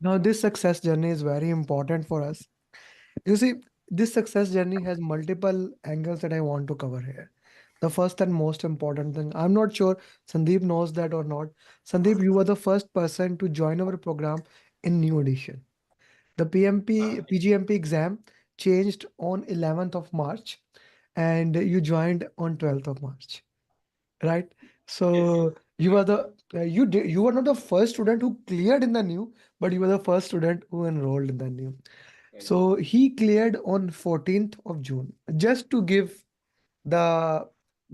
Now, this success journey is very important for us. You see, this success journey has multiple angles that I want to cover here. The first and most important thing, I'm not sure Sandeep knows that or not. Sandeep, you were the first person to join our program in new edition. The PGMP exam changed on 11th of March and you joined on 12th of March, right? Yes. So you were the you were not the first student who cleared in the new, but you were the first student who enrolled in the new. Right. So he cleared on 14th of June. Just to give the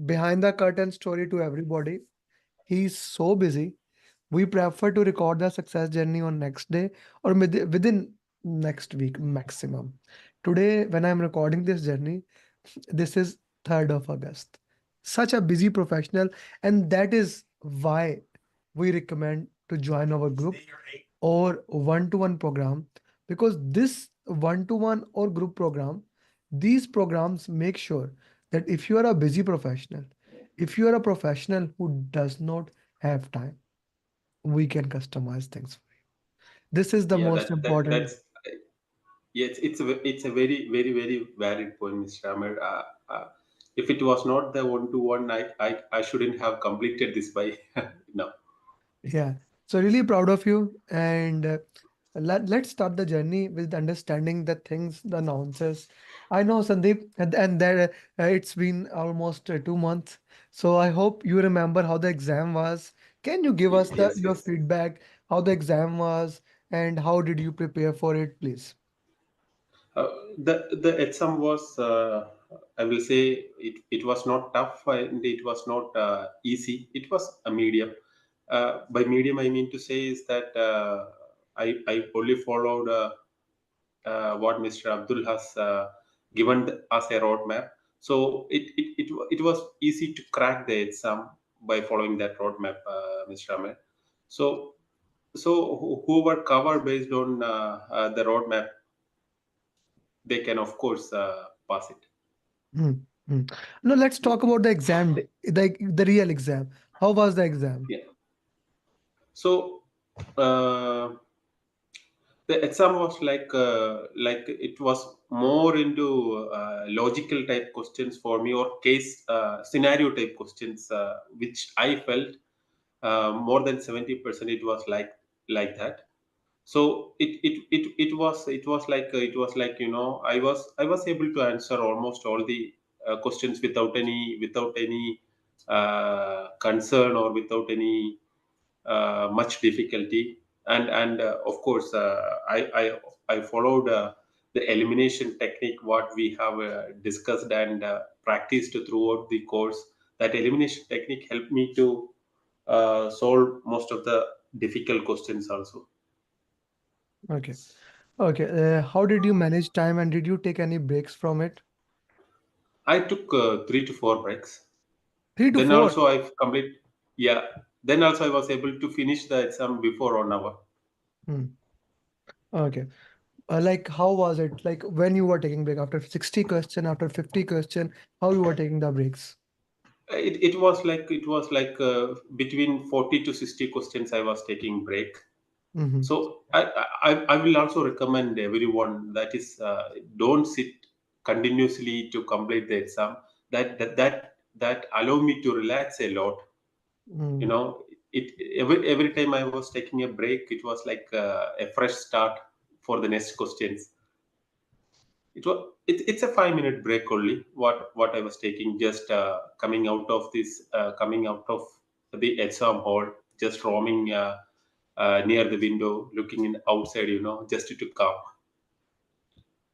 behind the curtain story to everybody, he's so busy. We prefer to record the success journey on next day or within next week maximum. Today, when I'm recording this journey, this is 3rd of August. Such a busy professional, and that is why we recommend to join our group or one-to-one program, because this one-to-one or group program, these programs make sure that if you are a busy professional, if you are a professional who does not have time, we can customize things for you. This is the Yeah, most important. that's yeah, it's a very very valid point, Mr. Amir. If it was not the one to one, I shouldn't have completed this by now. Yeah. So really proud of you. And let's start the journey with understanding the things, the nuances. I know Sandeep, and that it's been almost 2 months. So I hope you remember how the exam was. Can you give us the Yes, your yes. feedback, how the exam was, and how did you prepare for it, please? The exam was, I will say, it was not tough and it was not easy. It was a medium. By medium, I mean to say is that I only followed what Mr. Abdul has given us a roadmap. So it was easy to crack the exam by following that roadmap, Mr. Ahmed. So whoever cover based on the roadmap, they can of course pass it. Hmm, hmm. No, let's talk about the exam, the real exam. How was the exam? Yeah. So uh, the exam was like it was more into logical type questions for me, or case scenario type questions, which I felt more than 70% it was like that. So it was like, you know, I was able to answer almost all the questions without any concern, or without any much difficulty. And of course, I followed the elimination technique what we have discussed and practiced throughout the course. That elimination technique helped me to solve most of the difficult questions also. Okay. Okay. How did you manage time and did you take any breaks from it? I took 3 to 4 breaks. Three to Then four. also I've complete. Yeah. Then also I was able to finish the exam before 1 hour. Hmm. Okay. Like how was it? Like when you were taking break after 60 question, after 50 question, how you were taking the breaks? It was like between 40 to 60 questions I was taking break. Mm-hmm. So I will also recommend everyone that is, don't sit continuously to complete the exam. That allow me to relax a lot. You Mm. know, every time I was taking a break, it was like a fresh start for the next questions. It's a 5 minute break only. What I was taking, just coming out of the exam hall, just roaming near the window, looking in outside. You know, just to calm.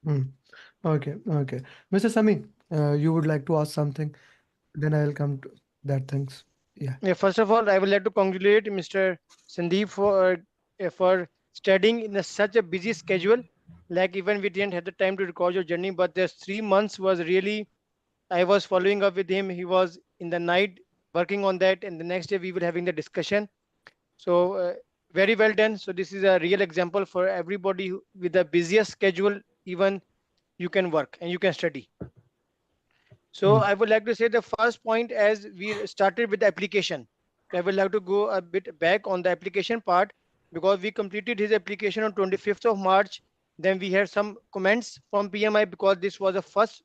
Mm. Okay. Okay. Mr. Sami, you would like to ask something? Then I'll come to that things. Yeah. Yeah, first of all, I would like to congratulate Mr. Sandeep for studying in such a busy schedule. Like even we didn't have the time to record your journey, but this 3 months was really. I was following up with him. He was in the night working on that, and the next day we were having the discussion. So very well done. So this is a real example for everybody with the busiest schedule. Even you can work and you can study. So Mm. I would like to say the first point, as we started with the application. I would like to go a bit back on the application part. because we completed his application on 25th of March. Then we had some comments from PMI because this was a first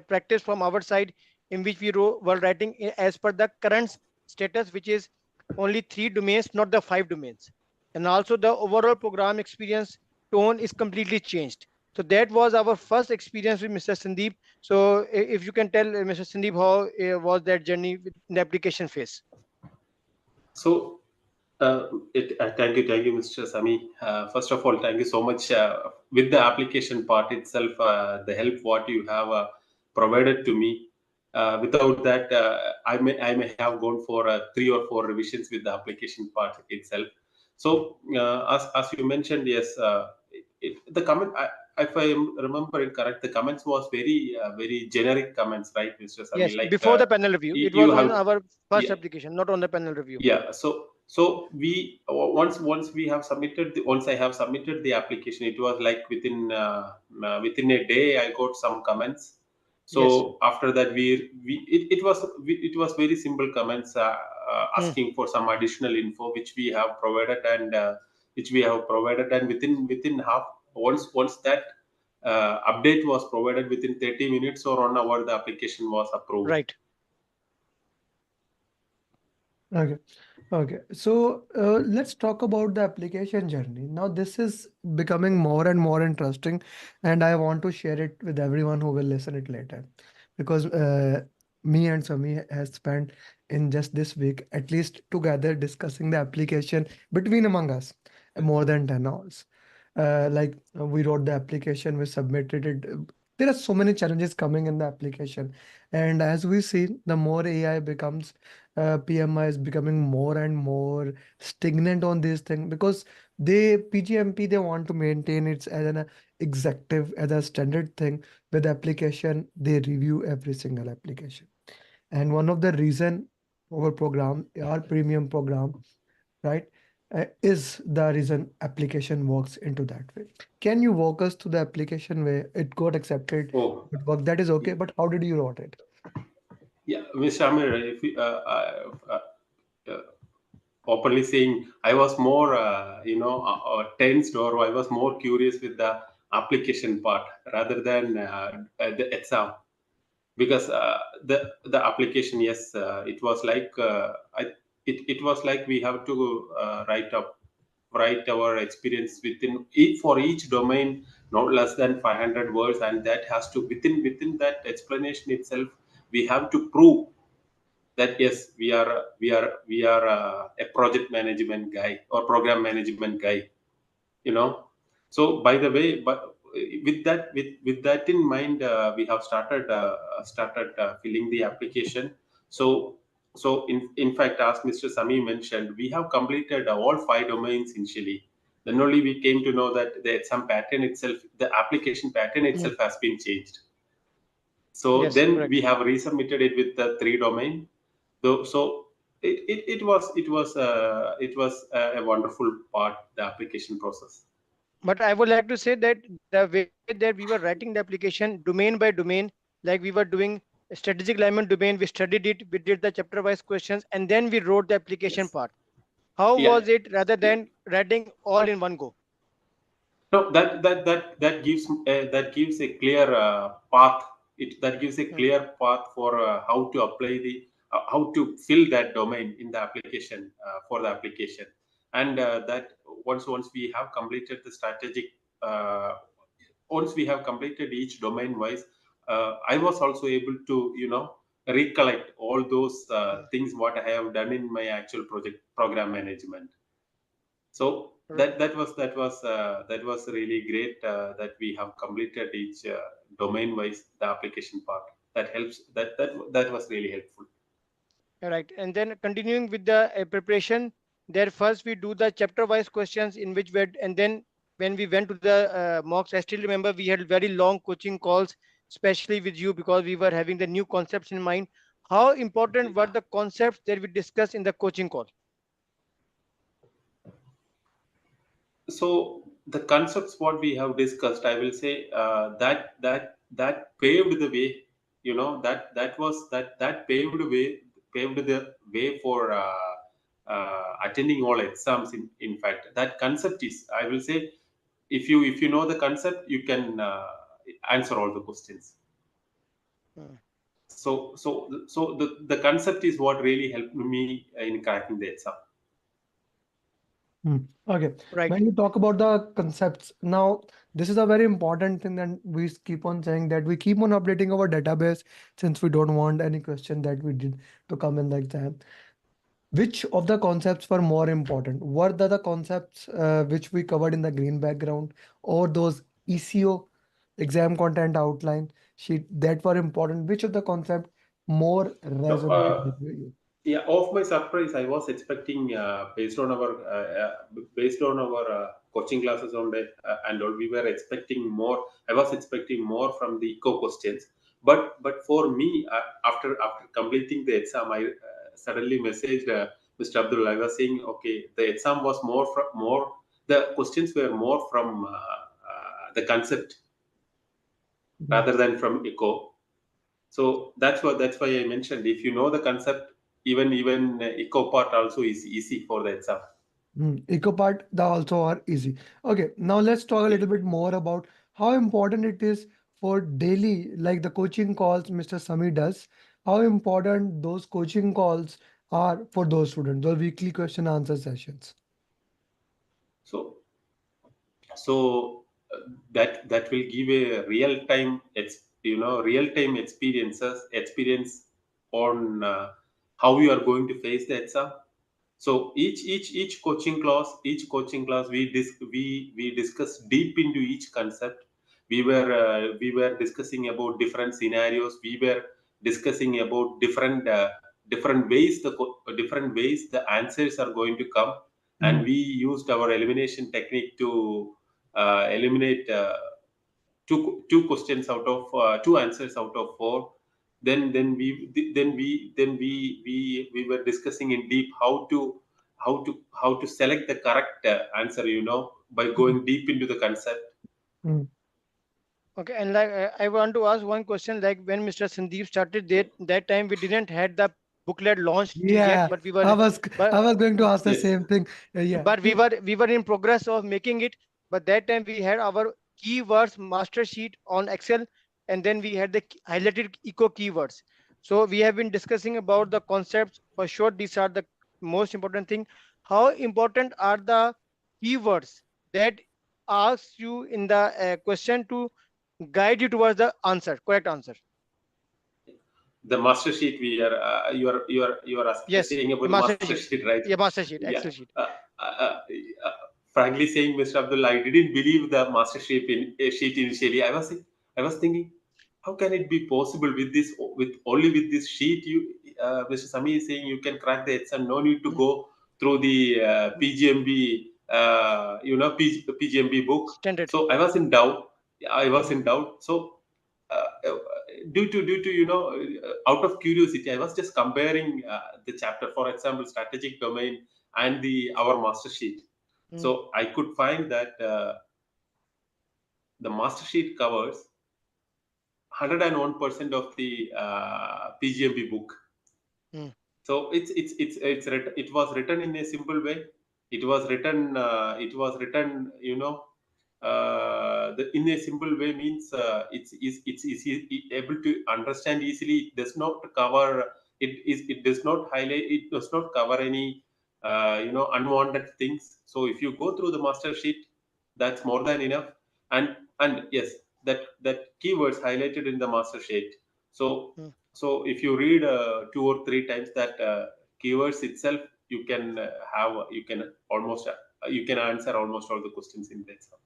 practice from our side in which we were writing as per the current status, which is only three domains, not the five domains. And also the overall program experience tone is completely changed. So that was our first experience with Mr. Sandeep. So if you can tell Mr. Sandeep how was that journey with the application phase? So, thank you, Mr. Sami. First of all, thank you so much with the application part itself, the help what you have provided to me. Without that, I may have gone for 3 or 4 revisions with the application part itself. So, as you mentioned, yes, the comment. If I am remembering correct, the comments was very generic comments, right, Mr. Sami? Yes, Like before the panel review. It you was on have, our first yeah, application, not on the panel review. yeah. So we once we have submitted once I have submitted the application, it was like within a day I got some comments. Yes. So after that it was very simple comments, Hmm. asking for some additional info which we have provided, and within half, once that update was provided, within 30 minutes or 1 hour, the application was approved. Right. Okay. Okay. So let's talk about the application journey. Now, this is becoming more and more interesting, and I want to share it with everyone who will listen it later, because me and Sami has spent in just this week at least together discussing the application between among us more than 10 hours. We wrote the application, we submitted it. There are so many challenges coming in the application, and as we see, the more AI becomes, PMI is becoming more and more stagnant on this thing because PGMP they want to maintain it as an executive as a standard thing with application. They review every single application, and one of the reason our program, our premium program, right, is the reason application works into that way. Can you walk us through the application where it got accepted, Oh, it worked? That is okay, but how did you wrote it? yeah, Mr. Amir, if you, uh, openly saying, I was more, tensed, or I was more curious with the application part rather than the exam, because the application, yes, it was like it was like we have to write our experience for each domain, not less than 500 words, and that has to within that explanation itself, we have to prove that yes, we are a project management guy or program management guy, you know. So by the way, but with that in mind, we have started filling the application. So in fact, as Mr. Sami mentioned, we have completed all 5 domains initially. Then only we came to know that the exam pattern itself, the application pattern Hmm. itself has been changed. So Yes, then we correct. have resubmitted it with the 3 domain. So it was a wonderful part, the application process. But I would like to say that the way that we were writing the application domain by domain, like we were doing a strategic alignment domain, we studied it, we did the chapter wise questions, and then we wrote the application Yes. part. How Yeah. was it rather Yeah. than writing all in one go? No, that gives a clear path. That gives a Hmm. clear path for how to apply how to fill that domain in the application, for the application. And that once we have completed the strategic, uh, once we have completed each domain wise, I was also able to recollect all those things what I have done in my actual project program management. So R- that was really great, that we have completed each domain wise the application part. That helps. That was really helpful. Right. And then continuing with the preparation, there first we do the chapter wise questions in which we had, and then when we went to the mocks, I still remember we had very long coaching calls, especially with you because we were having the new concepts in mind. How important were Yeah. the concepts that we discussed in the coaching call? So the concepts what we have discussed, I will say, that paved the way. That paved the way for attending all exams. In fact, that concept is, I will say, if you know the concept, you can answer all the questions. mm, So the concept is what really helped me in cracking the exam. Hmm. Okay. right. When you talk about the concepts, now this is a very important thing that we keep on saying, that we keep on updating our database since we don't want any question that we did to come in the exam. Which of the concepts were more important? Were the concepts which we covered in the green background, or those ECO, exam content outline sheet, that were important? Which of the concept more No, resonated with you? yeah, of my surprise, I was expecting based on our coaching classes on the and all, we were expecting more. I was expecting more from the eco questions, but for me, after completing the exam, I suddenly messaged Mr. Abdul. I was saying, okay, the exam was more. The questions were more from the concept Mhm. rather than from eco. So that's why I mentioned, if you know the concept, even eco part also is easy for the exam. Eco part, the also are easy. Okay, now let's talk a Yeah. little bit more about how important it is for daily, like the coaching calls Mr. Sami does. How important those coaching calls are for those students, those weekly question answer sessions. So so that will give a real time experience on how you are going to face the exam. So each coaching class we discuss deep into each concept. We were discussing about different scenarios. We were discussing about different ways the answers are going to come, and Mm, we used our elimination technique to eliminate two answers out of four. Then we were discussing in deep how to select the correct answer, by mm, going deep into the concept. mm. Okay, and like I want to ask one question. Like when Mr. Sandeep started that time we didn't had the booklet launched yet, Yeah, but we were, I but was going to ask the Yes. same thing. Yeah. but we were in progress of making it. But that time we had our keywords master sheet on Excel, and then we had the highlighted eco keywords. So we have been discussing about the concepts. For sure, these are the most important thing. How important are the keywords that asks you in the question to guide you towards the answer, correct answer? The master sheet, we are you are Yes, saying about the the master master sheet. sheet, right? Yeah, master sheet, Yeah. Excel sheet. uh, uh, uh, Frankly saying, Mr. Abdul, I didn't believe the master sheet initially. I was thinking, how can it be possible with only with this sheet? Mr. Sami is saying you can crack the exam, no need to Mm, go through the mm. PGMB, PGMB book. Standard. So I was in doubt. I was Mm, in doubt. So uh, due to out of curiosity, I was just comparing the chapter, for example, strategic domain, and the our master sheet. mm, So I could find that the master sheet covers 101% of the PGMP book. mm, So it was written in a simple way. It was written in a simple way means it's easy, able to understand easily. It does not cover, it does not highlight, it does not cover any unwanted things. So if you go through the master sheet, that's more than enough. And yes, that keywords highlighted in the master sheet. So mm. so if you read 2 or 3 times that keywords itself, you can almost you can answer almost all the questions in the exam.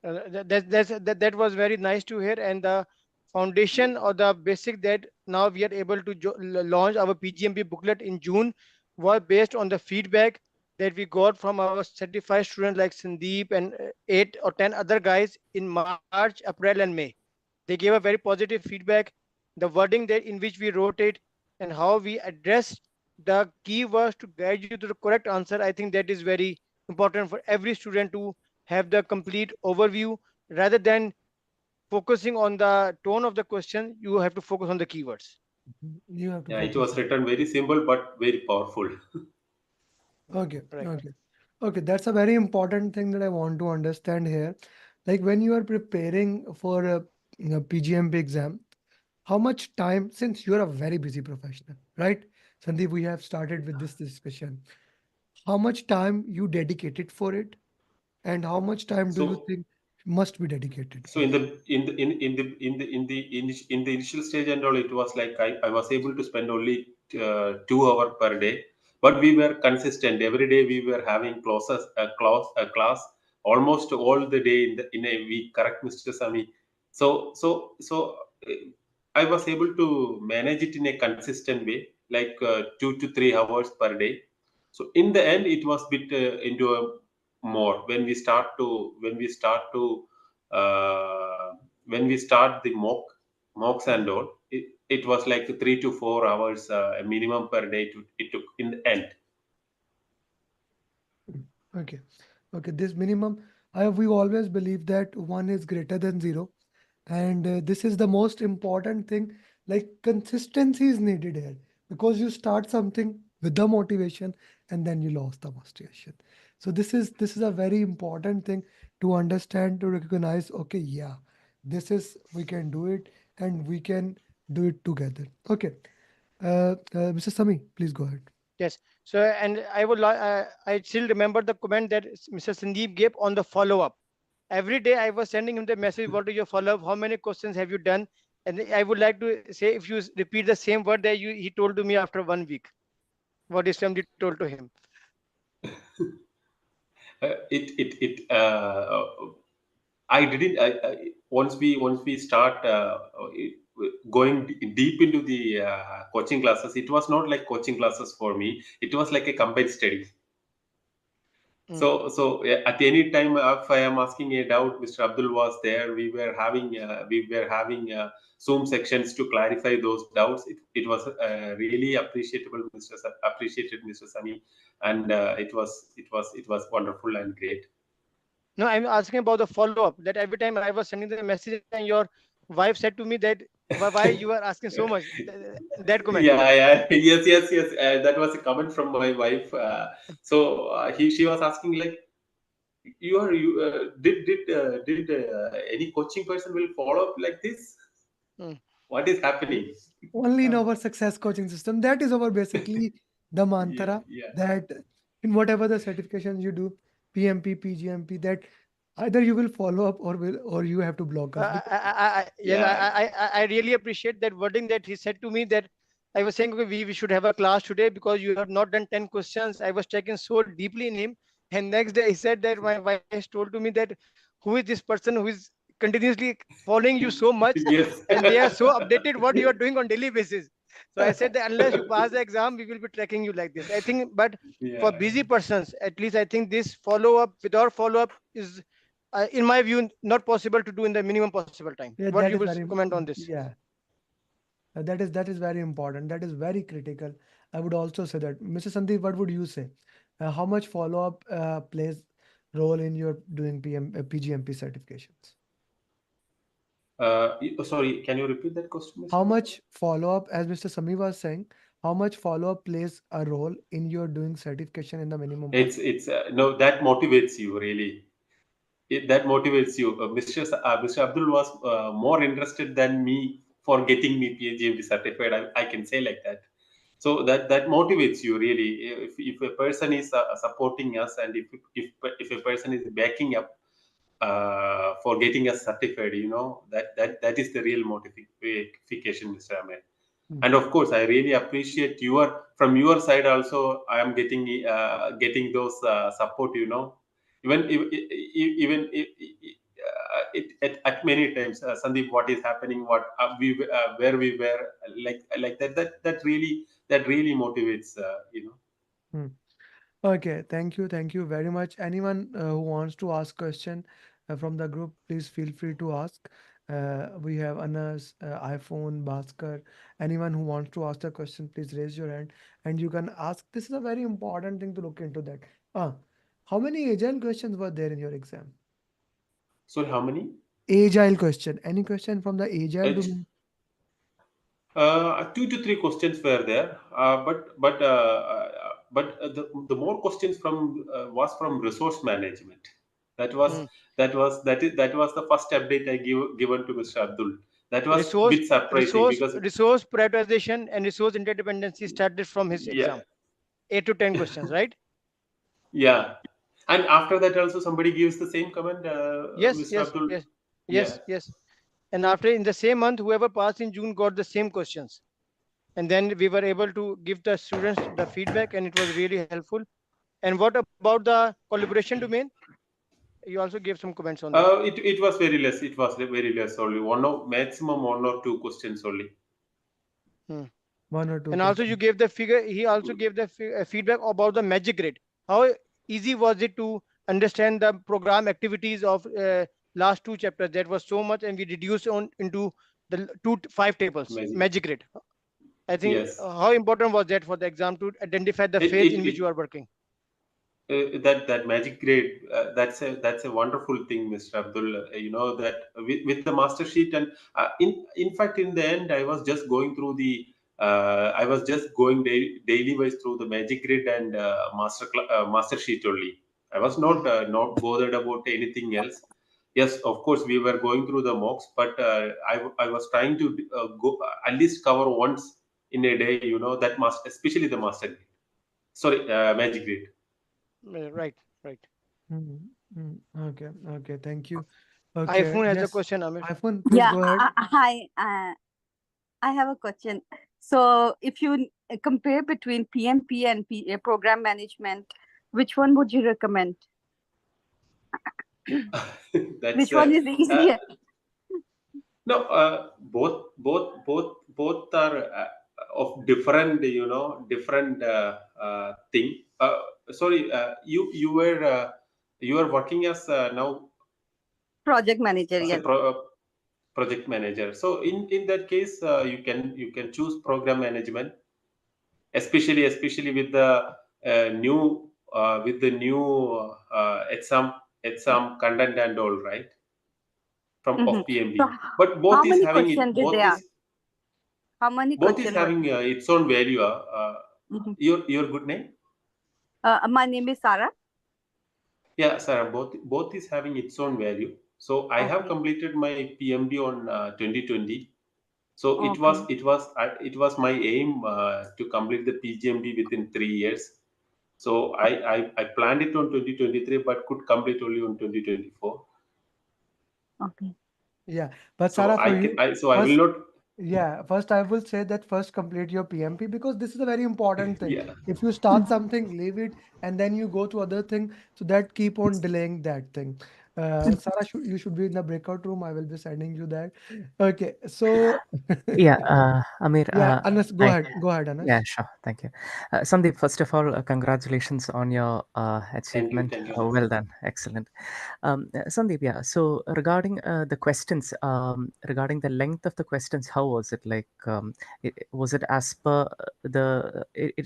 That was very nice to hear. And the foundation or the basic that now we are able to launch our PGMP booklet in June was based on the feedback that we got from our certified students like Sandeep and 8 or 10 other guys in March, April, and May. They gave a very positive feedback. The wording that in which we wrote it and how we addressed the keywords to guide you to the correct answer. I think that is very important for every student to have the complete overview rather than focusing on the tone of the question. You have to focus on the keywords. You have to Yeah, it focus was on. written very simple but very powerful. Okay, Right. okay, okay. That's a very important thing that I want to understand here. Like when you are preparing for a PGMP exam, how much time, since you're a very busy professional, right? Sandeep, we have started with this discussion. How much time you dedicated for it, and how much time do you So think must be dedicated? so in the initial stage and all, it was like I was able to spend only 2 hours per day, but we were consistent. Every day we were having classes, a class almost all the day in a week. Correct, Mr. Sami? So uh, I was able to manage it in a consistent way, like 2 to 3 hours per day. So in the end, it was bit into a more uh, when we start the mocks and all, it was like 3 to 4 hours minimum per day it took in the end. Okay. Okay. This minimum, we always believe that one is greater than zero. And this is the most important thing. Like consistency is needed here because you start something with the motivation and then you lost the motivation. So this is a very important thing to understand, to recognize, okay, yeah, this is we can do it and we can do it together. Okay. Mr. Sami, please go ahead. Yes. So, and I still remember the comment that Mr. Sandeep gave on the follow up. Every day I was sending him the message, what is your follow up? How many questions have you done? And I would like to say, if you repeat the same word that he told to me after 1 week, what is Sandeep told to him. It I didn't once we start going deep into the coaching classes, it was not like coaching classes for me, it was like a combined study. Mm. So yeah, at any time, if I am asking a doubt, Mr. Abdul was there. We were having Zoom sections to clarify those doubts. It was really appreciated, Mr. Sami, and it was wonderful and great. No, I'm asking about the follow up. That every time I was sending the message, and your wife said to me that why you are asking so much. That comment. Yeah, yeah, yes. That was a comment from my wife. She was asking like, did any coaching person will follow up like this? Mm. What is happening? Only in Uh, our success coaching system. That is our basically the Yeah, mantra yeah, that in whatever the certifications you do, PMP, PGMP, that either you will follow up or you have to block us because yes, yeah, I really appreciate that wording that he said to me, that I was saying, okay, we should have a class today because you have not done 10 questions. I was checking so deeply in him. And next day he said that my wife has told to me that who is this person who is continuously following you so much, yes, and they are so updated what you are doing on daily basis. So I said that unless you pass the exam, we will be tracking you like this. I think, but for yeah, busy persons, at least I think this follow up without follow up is in my view, not possible to do in the minimum possible time. yeah, What you that will is very comment on this? yeah, that is very important. That is very critical. I would also say that. Mr. Sandeep, what would you say? How much follow up plays role in your doing PGMP certifications? sorry, can you repeat that question, How Mr. Akhtar? much follow up, as Mr. Sami was saying, how much follow up plays a role in your doing certification in the minimum possible? It's no, that motivates you really. That motivates you. Mr. Abdul was more interested than me for getting me PhD certified. I can say like that. So that motivates you really. If a person is supporting us, and if a person is backing up for getting us certified, that is the real motivation, Mr. Ahmed. Hmm. And of course, I really appreciate from your side also. I am getting those support, even at many times, Sandeep, what is happening, what where we were, like that really motivates, Hmm. Okay, thank you very much. Anyone who wants to ask question from the group, please feel free to ask. We have Anas, iPhone, Bhaskar. Anyone who wants to ask a question, please raise your hand and you can ask. This is a very important thing to look into that. Ah, how many agile questions were there in your exam? so how many? Agile question. Any question from the agile H domain? 2 to 3 questions were there, the more questions from was from resource management. That was Hmm. that was the first update I given to Mr. Abdul. That was resource bit surprising resource because resource prioritization and resource interdependency started from his yeah, exam. 8 to 10 questions, right? yeah. And after that also somebody gives the same comment, Yes, Mr. yes, Abdul. yes, Yeah. yes, yes. And after, in the same month, whoever passed in June got the same questions, and then we were able to give the students the feedback, and it was really helpful. And what about the collaboration domain? You also gave some comments on that. It was very less. It was very less only. Maximum 1 or 2 questions only. Hmm. One or two And also you questions. gave the figure, he also gave the feedback about the magic grade. How easy was it to understand the program activities of last two chapters? That was so much, and we reduced on into the 5 tables Magic. magic grade. I think Yes. how important was that for the exam to identify the It phase it, in which it you are working? that magic grade, that's a wonderful thing, Mr. Abdul. You know that with the master sheet, and in fact in the end I was just going through the I was just going daily wise through the magic grid and master sheet only. I was not Mhm. not bothered about anything else. Yes, of course we were going through the mocks, but I was trying to go at least cover once in a day. You know that especially the master grid. Sorry, magic grid. Right, right. Mm, okay, okay, thank you. Okay, iPhone has a yes, question, Amir. iPhone, please Yeah, go ahead. hi. I have a question. So, if you compare between PMP and program management, which one would you recommend? That's Which one is easier? no, both are of different, different thing. Sorry, you are working as now Project manager, as a yes. project manager. So in that case, you can choose program management, especially with the new exam content and all, right, from Hmm. of So, PMB. But how many questions did they ask? How many both is questions were having there? its own value. Mhm. Your good name? My name is Sarah. Yeah, Sarah. Both is having its own value. So I have Okay. completed my PMB on 2020. So Okay. it was my aim to complete the PGMB within 3 years. So I planned it on 2023, but could complete only on 2024. Okay. Yeah, but So Sarah, for you, I will first, not. yeah, first I will say that first complete your PMP because this is a very important thing. Yeah. If you start something, leave it, and then you go to other thing, so that keep on delaying that thing. Sarah, you should be in the breakout room. I will be sending you that. Okay, so Yeah, Amir, yeah, Anas, hi. go ahead, Yeah, Anas. sure. Thank you. Sandeep, first of all, congratulations on your achievement. Thank you, Well Anas. done. Excellent. Sandeep, yeah. So regarding the questions, regarding the length of the questions, how was it? Like, was it as per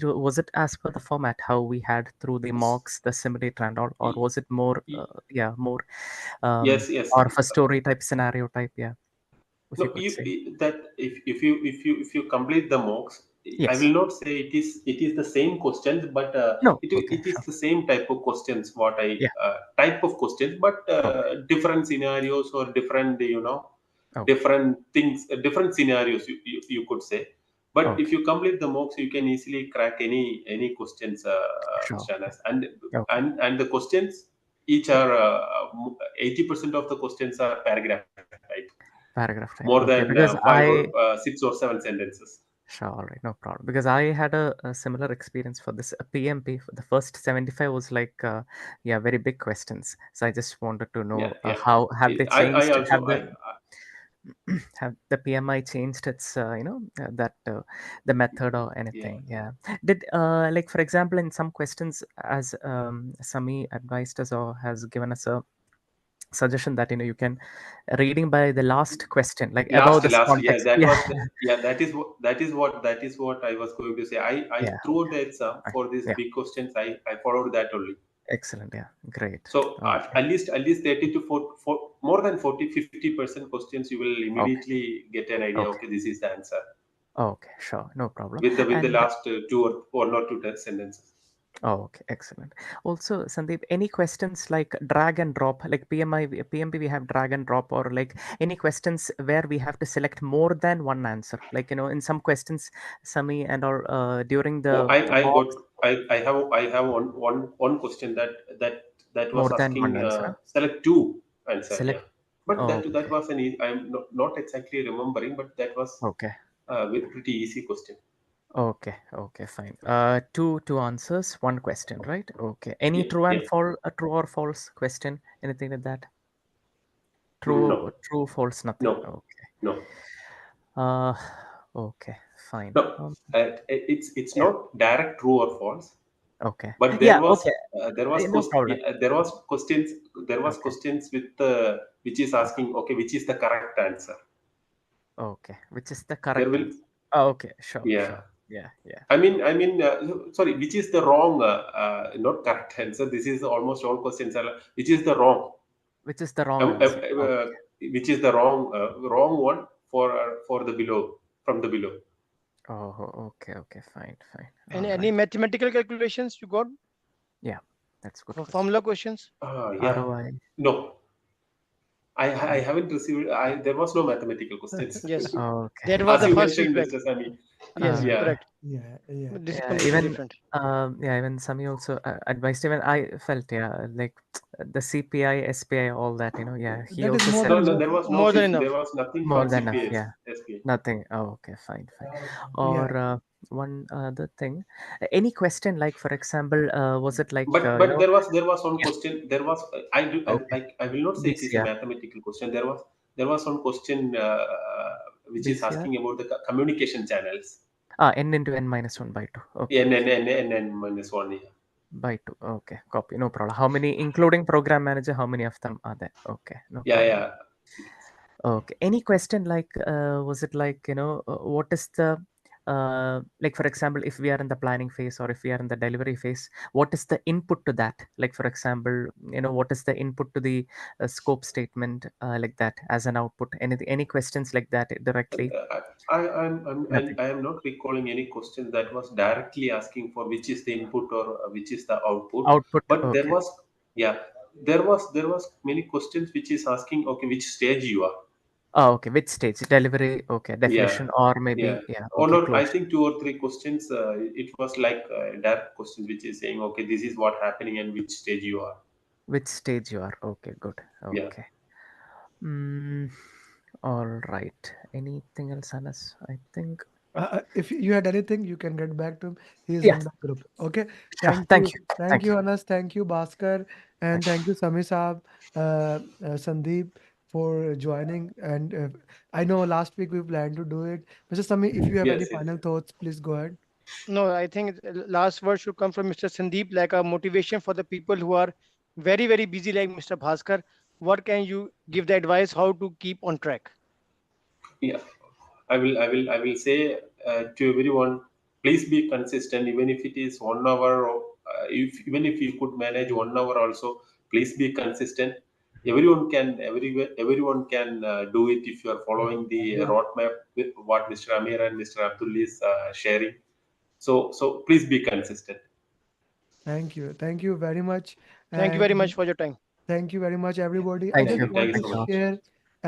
was it as per the format how we had through the mocks, the simulator, and all, or Y- was it more, yeah, more, Yes, yes. or of a story type, scenario type? Yeah, if you No, could say. that if you complete the mocks, I Yes. will not say it is the same questions, but No. it Okay. it is Sure. the same type of questions. What I Yeah. type of questions, but Okay. different scenarios or different Okay. different things, different scenarios you could say. But if Okay. you complete the mocks, you can easily crack any questions, Sure. Mr. Anas. And Okay. and the questions each are 80% of the questions are paragraph type, Paragraph more type. than Okay. Because five or I 6 or 7 sentences. sure. All right. No problem. Because I had a similar experience for this PMP. For the first 75 was like, yeah, very big questions. So I just wanted to Yeah, know yeah. how have they I changed? also Have the PMI changed its, that the method or yeah. anything? Yeah. Did like for example, in some questions, as Sami advised us or has given us a suggestion that you can reading by the last question like above this Last, yeah, context, that yeah. was yeah, that is what I was going to say. I Yeah, through the exam right. for these Yeah, big questions, I followed that only. excellent. Yeah, great. So Okay, at least 30 to 40, more than 40-50% questions, you will okay, immediately get an idea. okay, Okay, this is the answer okay, sure, no problem. with the And last two or one or two sentences. Oh, okay, excellent. Also, Sandeep, any questions like drag and drop, like PMP, we have drag and drop, or like any questions where we have to select more than one answer? Like, in some questions, Sami and or during Oh, the I got box, I have one question that was more than one asking answer. select two answer, Select. yeah. But Oh, that okay. was I'm not exactly remembering, but that was Okay. pretty easy question. Okay. Okay. Fine. Two answers, one question, right? Okay. Any Yeah, true yeah. and false, a true or false question? Anything like that? No, True, false, nothing. no, Okay. no, Uh, okay. Fine. no. It's Yeah. not direct true or false, Okay. but Yeah. Okay. No problem. there was questions, Okay. with which is asking, okay, which is the correct answer. Okay. Which is the There correct will, answer? Oh, okay. Sure. yeah. Sure. Yeah. Yeah. Sorry, which is the wrong, not correct answer. This is almost all questions are which is the wrong, Which is the wrong um, answer? which is the wrong one for the below, from the below. Oh, okay. Okay. Fine. Fine. And All any right. mathematical calculations you got Yeah. That's a good for question. formula questions? Yeah, ROI. no, I haven't received. There was no mathematical questions, Yes, Okay. that was as the you first Okay. mentioned, feedback. Mr. Sami. Yes, Uh, Yeah, correct. Yeah, yeah. But this is yeah. completely Even different. even Sami also advised. Even I felt, yeah, like the CPI, SPI, all that. Yeah. He That is also more said than no, enough. there was no More than there enough. was nothing more from than enough. CPS Yeah. SPA. Nothing. Oh, okay, fine, fine. Yeah. Or one other thing, any question like, for example, was it like But there was one Yeah. question. There was I do Okay. I will not say it is a BCR, mathematical question. There was one question which is BCR. asking about the communication channels. N into n minus one by two. Okay, N minus one. Yeah, by two. Okay, copy. No problem. How many, including program manager? How many of them are there? Okay, no yeah, problem. yeah. It is. Okay. Any question like, was it like, what is the, like, for example, if we are in the planning phase or if we are in the delivery phase, what is the input to that? Like, for example, what is the input to the scope statement, like that as an output? Any questions like that directly? Nothing. I am not recalling any question that was directly asking for which is the input or which is the output. Output. But Okay. yeah, there was many questions which is asking, okay, which stage you are. Oh, okay. Which stage? Delivery. Okay. Yeah, Definition or yeah. maybe, yeah. Or Okay. not, I Close. think two or three questions. It was like direct questions, which is saying, okay, this is what happening and which stage you are. Which stage you are. Okay. Good. Yeah, Okay. Mm, all right. Anything else, Anas? I think. If you had anything, you can get back to him. He's Yeah. in the group. Okay. Sure. Thank Thank you. you. Thank Thank you. you, Anas. Thank you, Bhaskar. And Thank you. thank you, Sami Saab, Sandeep, for joining. And I know last week we planned to do it. Mr. Sami, if you have any yes, yes. final thoughts, please go ahead. No, I think last word should come from Mr. Sandeep, like a motivation for the people who are very, very busy, like Mr. Bhaskar. What can you give the advice how to keep on track? Yeah, I will say to everyone, please be consistent, even if it is 1 hour, or if even if you could manage 1 hour also, please be consistent. Everyone can do it if you are following the roadmap with what Mr. Amir and Mr. Abdul is sharing. So please be consistent. Thank you. Thank you very much. Thank you very And much for your time. thank you very much, everybody. I Thank just you. Thank want you to Thank so you so much. much. share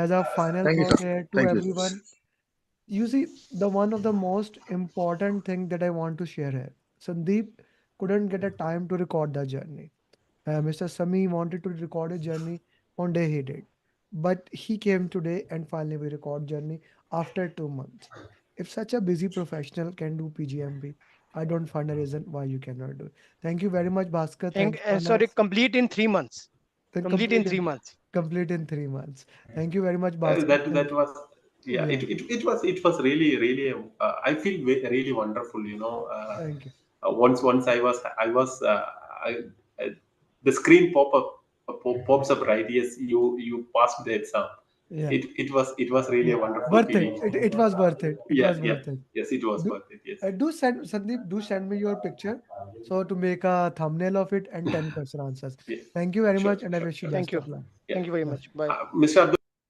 as a final Thank you thought so here to Thank you. everyone. You see, the one of the most important thing that I want to share here. Sandeep couldn't get a time to record the journey. Mr. Sami wanted to record a journey on day he did, but he came today and finally we record journey after 2 months. If such a busy professional can do PGMP, I don't find a reason why you cannot do it. Thank you very much, Bhaskar. And, Thank you, and sorry, Anas. complete in 3 months. Then Complete in 3 months. complete in 3 months. Thank you very much, Bhaskar. That was, yeah, Yeah, it was really I feel really wonderful, thank you. once I, uh, the screen pops up, right? Yes, you passed the exam. Yeah, It was really yeah. a wonderful Worth it. feeling. It was worth it. It Yeah, was yeah, worth it. yes, it was Do, worth it. Yes, do send Sandeep, do send me your picture so to make a thumbnail of it and 10 question answers. yeah, Thank you very sure, much and I sure, wish you sure. Thank best you. of luck. Yeah, Thank you very Bye. much. Bye. Mr. Abdul.